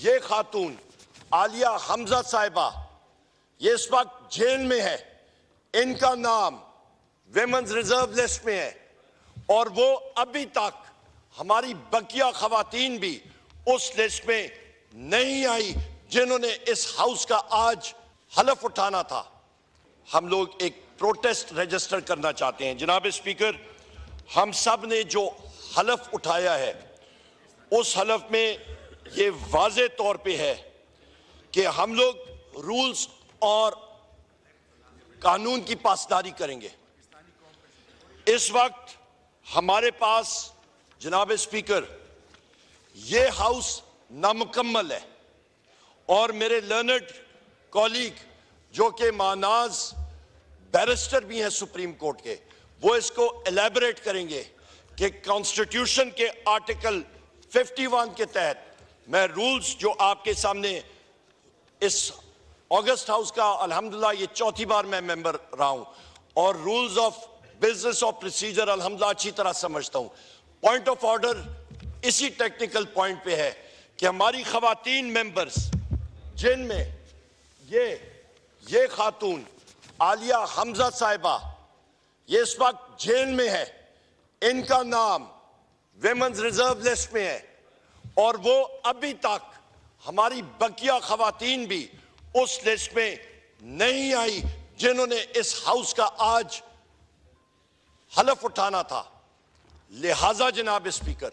ये खातून आलिया हमजा साहिबा ये इस वक्त जेल में है। इनका नाम विमेंस रिजर्व लिस्ट में है और वो अभी तक हमारी बकिया खवातीन भी उस लिस्ट में नहीं आई जिन्होंने इस हाउस का आज हलफ उठाना था। हम लोग एक प्रोटेस्ट रजिस्टर करना चाहते हैं। जनाब स्पीकर, हम सब ने जो हलफ उठाया है उस हलफ में ये वाज़े तौर पे है कि हम लोग रूल्स और कानून की पासदारी करेंगे। इस वक्त हमारे पास जनाब स्पीकर ये हाउस नामुकम्मल है और मेरे लर्नड कॉलीग जो कि मानाज बैरिस्टर भी हैं सुप्रीम कोर्ट के, वो इसको एलैबोरेट करेंगे कि कॉन्स्टिट्यूशन के आर्टिकल 51 के तहत मैं रूल्स जो आपके सामने इस अगस्त हाउस का अल्हम्दुलिल्लाह ये चौथी बार मैं मेंबर रहा हूं और rules of business of procedure अल्हम्दुलिल्लाह अच्छी तरह समझता हूं। पॉइंट ऑफ ऑर्डर इसी टेक्निकल पॉइंट पे है कि हमारी खवातीन मेंबर्स जिनमें ये खातून आलिया हमजा साहिबा ये इस वक्त जेल में है। इनका नाम विमेंस रिजर्व लिस्ट में है और वो अभी तक हमारी बकिया खवातीन भी उस लिस्ट में नहीं आई जिन्होंने इस हाउस का आज हलफ उठाना था। लिहाजा जनाब स्पीकर,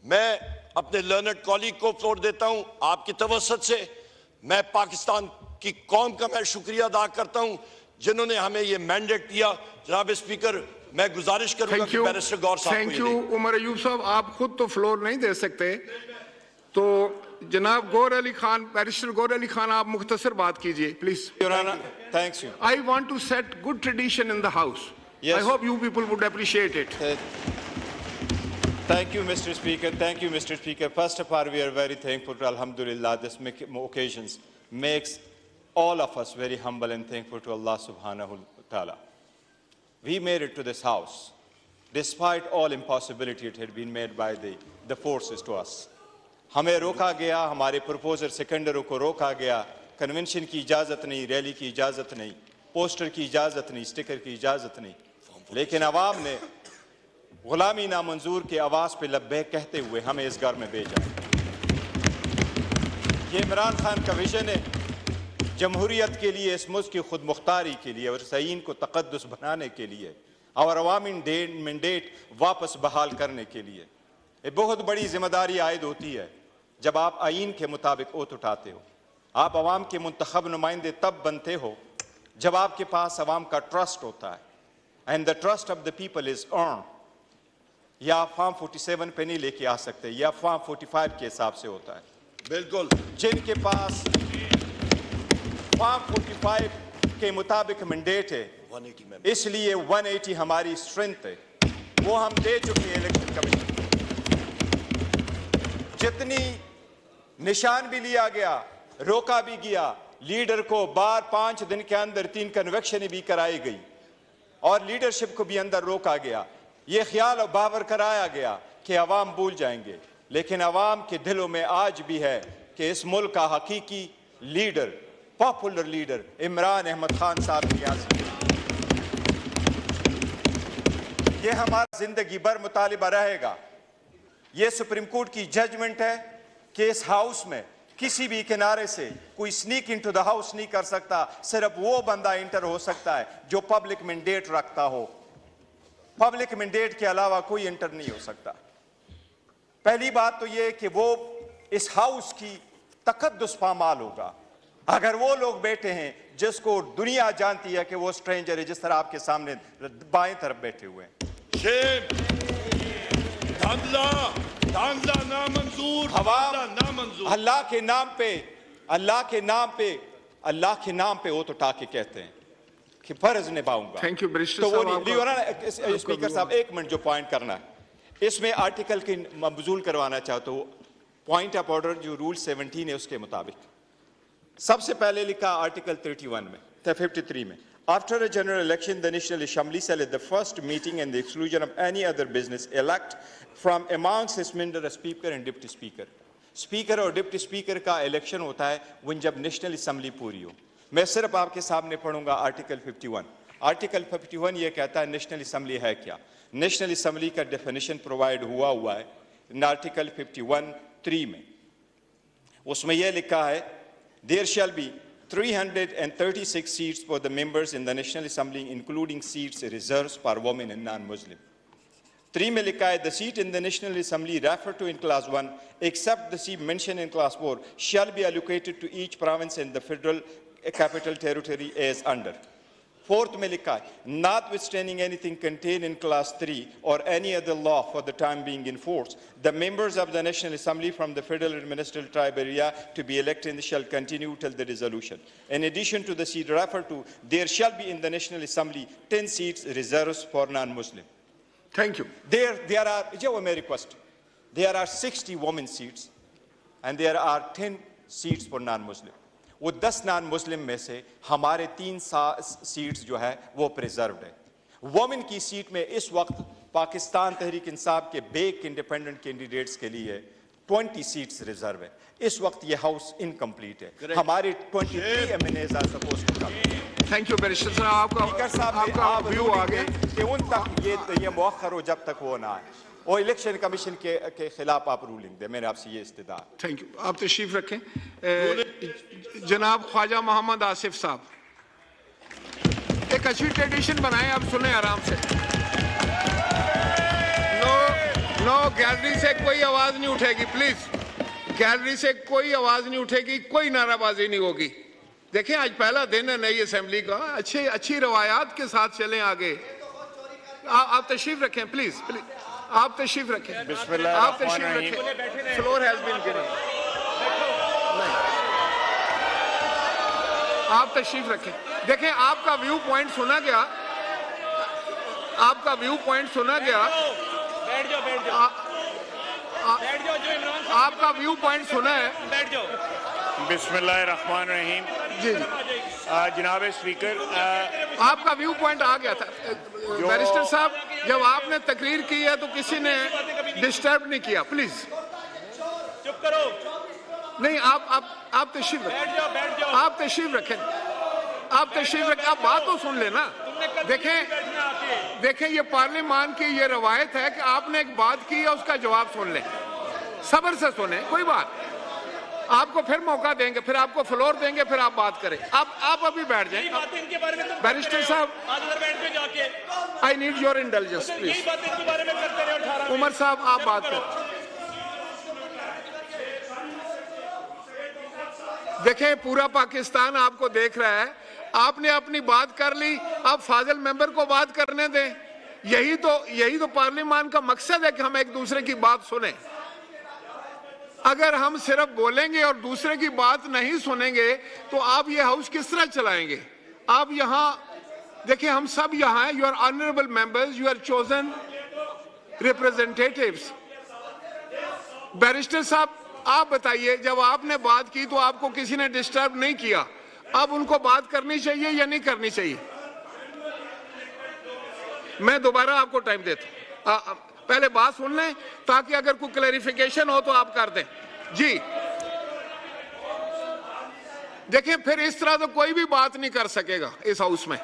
मैं अपने लर्नड कॉलीग को फ्लोर देता हूं। आपकी तवज्जो से मैं पाकिस्तान की कौम का मैं शुक्रिया अदा करता हूं जिन्होंने हमें ये मैंडेट दिया। जनाब स्पीकर, मैं गुजारिश करूंगा कि बैरिस्टर गौर साहब थैंक यू। उमर अयूब साहब, आप खुद तो फ्लोर नहीं दे सकते, तो जनाब गौर अली खान, बैरिस्टर गौर अली खान, आप मुख्तसर बात कीजिए please. Thanks you. I want to set good tradition in the house. I hope you people would appreciate it. Thank you, Mr. Speaker. Thank you, Mr. Speaker. First of all, we are very thankful to Alhamdulillah. This occasions makes all of us very humble and thankful to Allah subhanahu wa ta'ala. We made it to this house. Despite all impossibility it had been made by the forces to us. हमें रोका गया, हमारे proposer सेकेंडरों को रोका गया, convention की इजाज़त नहीं, रैली की इजाज़त नहीं, पोस्टर की इजाज़त नहीं, स्टिकर की इजाज़त नहीं, लेकिन अवाम ने गुलामी नामंजूर के आवाज़ पे लब्बैक कहते हुए हमें इस घर में भेजा। ये इमरान खान का विजन है जमहूरियत के लिए, इस मुल्क की खुद मुख्तारी के लिए और सईन को तक़द्दुस बनाने के लिए और अवामी मैंडेट वापस बहाल करने के लिए। ये बहुत बड़ी जिम्मेदारी आयद होती है जब आप आईन के मुताबिक ओत उठाते हो। आप अवाम के मुंतखब नुमाइंदे तब बनते हो जब आपके पास अवाम का ट्रस्ट होता है, and the trust of the people is earn. या आप फॉर्म 47 पे नहीं लेके आ सकते, या फॉर्म 45 के हिसाब से होता है। बिल्कुल, जिनके पास फॉर्म 45 के मुताबिक मैंडेट है, इसलिए 180 हमारी स्ट्रेंथ है, वो हम दे चुके हैं इलेक्शन कमीशन। जितनी निशान भी लिया गया, रोका भी गया, लीडर को बार 5 दिन के अंदर 3 कन्वेक्शन भी कराई गई और लीडरशिप को भी अंदर रोका गया। ये ख्याल और बावर कराया गया कि अवाम भूल जाएंगे, लेकिन अवाम के दिलों में आज भी है कि इस मुल्क का हकीकी leader, popular leader Imran Ahmad Khan साहब नियाज़ी। ये हमारा जिंदगी भर मुतालिबा रहेगा। ये सुप्रीम कोर्ट की जजमेंट है कि इस हाउस में किसी भी किनारे से कोई स्नीक इनटू द हाउस नहीं कर सकता। सिर्फ वो बंदा इंटर हो सकता है जो पब्लिक मैंडेट रखता हो। पब्लिक मैंडेट के अलावा कोई इंटर नहीं हो सकता। पहली बात तो ये कि वो इस हाउस की तकद्दुस पामाल होगा अगर वो लोग बैठे हैं जिसको दुनिया जानती है कि वो स्ट्रेंजर है, जिस तरह आपके सामने बाएं तरफ बैठे हुए हैं। नामंजूर। अल्लाह के नाम पे ओत उठा के कहते हैं कि फर्ज निभाऊंगा। थैंक यू तो वो स्पीकर साहब 1 मिनट जो पॉइंट करना है, इसमें आर्टिकल की मबजूल करवाना चाहते हो। पॉइंट ऑफ ऑर्डर जो रूल 17 है उसके मुताबिक सबसे पहले लिखा आर्टिकल 31 में 53 में, after a general election the National Assembly shall at the first meeting and the exclusion of any other business elect from amongst its members a speaker and deputy speaker. Speaker और deputy speaker का election होता है when जब national assembly पूरी हो। मैं सिर्फ आपके सामने पढ़ूंगा आर्टिकल 51। आर्टिकल 51 ये कहता है नेशनल असम्बली है क्या। नेशनल असम्बली का डेफिनेशन प्रोवाइड हुआ है इन आर्टिकल 51(3) में। उसमें यह लिखा है there shall be 336 seats for the members in the National Assembly, including seats reserved for women and non-Muslim. 3 में लिखा है the seat in the National Assembly referred to in class 1 except the seat mentioned in class 4 shall be allocated to each province in the federal capital territory as under. 4th में लिखा है notwithstanding anything contained in class 3 or any other law for the time being in force, the members of the National Assembly from the federal administrative tribe area to be elected shall continue till the dissolution. In addition to the seat referred to, there shall be in the National Assembly 10 seats reserved for non-Muslim. Thank you. There are, जो मैं request, there are 60 women seats and there are 10 seats for non-Muslim. वो 10 non-Muslim में से हमारे 3 seats जो है वो preserved है। वोमेन की सीट में इस वक्त पाकिस्तान तहरीक इंसाफ के बेक इंडिपेंडेंट कैंडिडेट्स के लिए 20 सीट्स रिजर्व है। इस वक्त ये हाउस इनकम्प्लीट है। हमारे 23 MNAs are supposed to come. Thank you barrister साहब, आपका व्यू आ गया कि उन तक ये मुअख्खर हो जब तक वो ना आए और इलेक्शन कमीशन के खिलाफ आप रूलिंग दे। मैंने आपसे ये इस्तिदा। थैंक यू, आप तशरीफ रखें। जनाब ख्वाजा मोहम्मद आसिफ साहब, एक अच्छी ट्रेडिशन बनाएं, आप सुने आराम से। नो गैलरी से कोई आवाज नहीं उठेगी प्लीज, गैलरी से कोई आवाज नहीं उठेगी, कोई नाराबाजी नहीं होगी। देखें आज पहला दिन है नई असेंबली का, अच्छी रवायात के साथ चलें आगे। आप तशरीफ रखें प्लीज, आप तशरीफ रखें, आप तशरीफ रखें। फ्लोर हैज बीन गिवन, आप तशरीफ रखें। देखें आपका व्यू पॉइंट सुना गया, आपका व्यू पॉइंट सुना गया, आपका व्यू पॉइंट सुना है। बिस्मिल्लाहिर्रहमानिर्रहीम। जी जनाब स्पीकर, आपका व्यू पॉइंट आ गया था। बैरिस्टर साहब जब आपने तकरीर की है तो किसी ने डिस्टर्ब नहीं किया, प्लीज चुप करो। नहीं आप तशरीफ रखें, आप तशरीफ रखें, आप तशरीफ रखें, आप बात तो सुन लेना। देखें ये पार्लियामान की ये रवायत है कि आपने एक बात की है उसका जवाब सुन लें, सब्र से सुने, कोई बात। आपको फिर मौका देंगे, फिर आपको फ्लोर देंगे, फिर आप बात करें। आप अभी बैठ जाएं। बैरिस्टर साहब I need your intelligence please. Umar साहब आप बात करें। देखें पूरा पाकिस्तान आपको देख रहा है, आपने अपनी बात कर ली, आप फाजिल मेंबर को बात करने दें। यही तो पार्लियामान का मकसद है कि हम एक दूसरे की बात सुने। अगर हम सिर्फ बोलेंगे और दूसरे की बात नहीं सुनेंगे तो आप ये हाउस किस तरह चलाएंगे। आप यहाँ देखिए, हम सब यहाँ हैं, you are honourable members, you are chosen representatives. Barrister साहब आप बताइए, जब आपने बात की तो आपको किसी ने डिस्टर्ब नहीं किया, अब उनको बात करनी चाहिए या नहीं करनी चाहिए? मैं दोबारा आपको टाइम देता हूं, पहले बात सुन लें ताकि अगर कोई क्लैरिफिकेशन हो तो आप कर दें। जी देखें, फिर इस तरह तो कोई भी बात नहीं कर सकेगा इस हाउस में।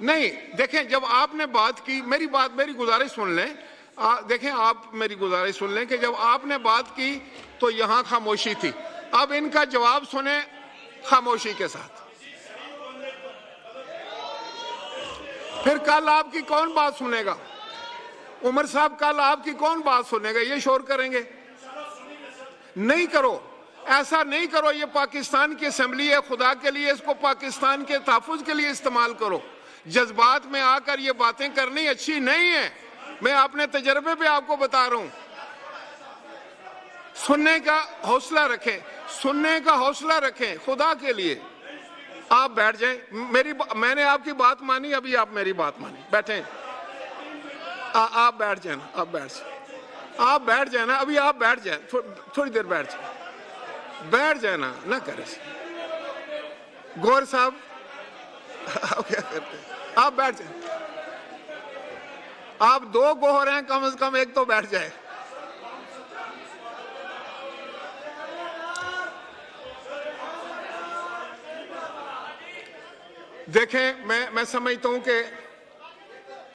नहीं देखें, जब आपने बात की, मेरी गुजारिश सुन लें। देखें आप मेरी गुजारिश सुन लें कि जब आपने बात की तो यहां खामोशी थी, अब इनका जवाब सुने खामोशी के साथ। फिर कल आपकी कौन बात सुनेगा? उमर साहब कल आपकी कौन बात सुनेगा? ये शोर करेंगे? नहीं करो, ऐसा नहीं करो। ये पाकिस्तान की असेंबली है, खुदा के लिए इसको पाकिस्तान के तहफ़्फ़ुज़ के लिए इस्तेमाल करो। जज्बात में आकर ये बातें करनी अच्छी नहीं है। मैं अपने तजर्बे पे आपको बता रहा हूं। सुनने का हौसला रखें, सुनने का हौसला रखें, खुदा के लिए। आप बैठ जाएं। मैंने आपकी बात मानी, अभी आप मेरी बात मानी, बैठें। आप बैठ जाए ना, आप बैठ जाए ना, अभी आप बैठ जाए, थोड़ी देर बैठ जाए ना करें। गौर साहब आप क्या करते हैं? आप बैठ जाए। आप 2 गोहर हैं, कम से कम एक तो बैठ जाए। देखें, मैं समझता हूं कि